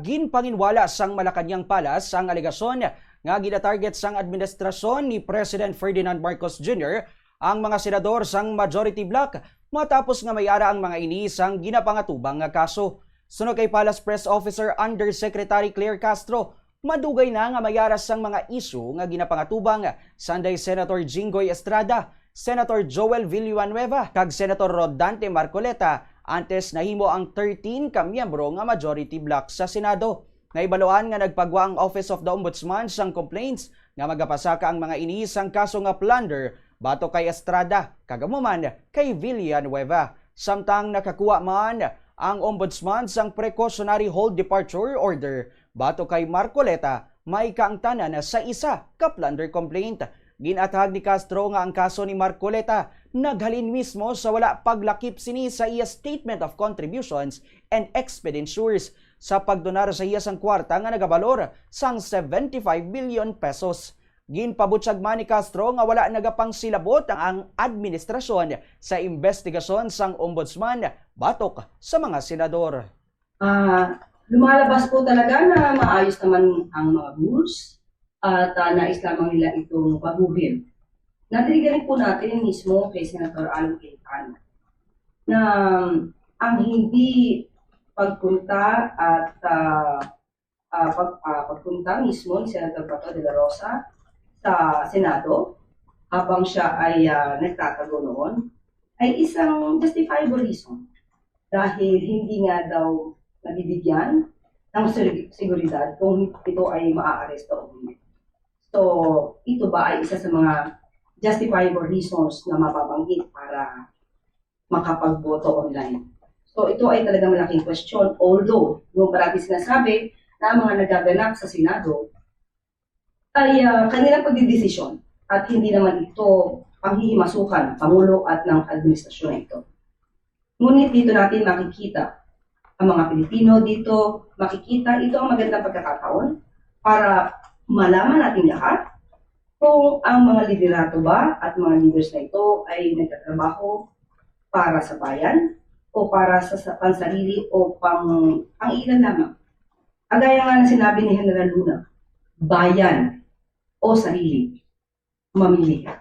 Ginpanginwala sang Malacañang Palace ang alegasyon nga gina-target sang administrasyon ni President Ferdinand Marcos Jr. ang mga senador sang majority bloc matapos nga mayara ang mga ini sang ginapangatubang nga kaso. Suno kay Palace Press Officer Undersecretary Claire Castro, madugay na nga mayara sang mga isyu nga ginapangatubang sanday Senator Jinggoy Estrada, Senator Joel Villanueva kag Senator Rodante Marcoleta antes nahimo ang 13 ka miyembro nga majority bloc sa Senado. Naibaluan nga nagpagwa ang Office of the Ombudsman sang complaints nga magapasaka ang mga ini sang kaso nga plunder bato kay Estrada kagamuman kay Villanueva. Samtang nakakuha man ang Ombudsman sang precautionary hold departure order bato kay Marcoleta may kaangtanan sa isa ka plunder complaint. Ginatag ni Castro nga ang kaso ni Marcoleta naghalin mismo sa wala paglakip sini sa iya Statement of Contributions and Expenditures sa pagdonar sa iya sang kwarta nga nagabalor sang 75 billion pesos. Ginpabutyag man ni Castro nga wala nagapang silabot ang administrasyon sa investigasyon sang ombudsman batok sa mga senador. Lumalabas po talaga na maayos naman ang mga rules at nais lamang nila itong baguhin. Natirigarin po natin mismo kay Senator Alo Cayetano na ang hindi pagpunta at pagpunta mismo ni Senator Bato de la Rosa sa Senado habang siya ay nagtatago noon ay isang justifiable reason dahil hindi nga daw nabibigyan ng seguridad kung ito ay maa-aresto o hindi. So, ito ba ay isa sa mga justifiable reasons na mapabanggit para makapagboto online? So, ito ay talagang malaking question. Although, yung parati sinasabi na mga nagaganap sa Senado ay kanilang pagdidesisyon at hindi naman ito panghihimasukan ng Pangulo at ng administrasyon na ito. Ngunit dito natin makikita ang mga Pilipino dito, makikita ito ang magandang pagkakataon para malaman natin lahat kung ang mga liderato ba at mga leaders na ito ay nagtatrabaho para sa bayan o para sa pansarili o pang ilan lamang. Agaya nga na sinabi ni General Luna, bayan o sarili, mamili ka.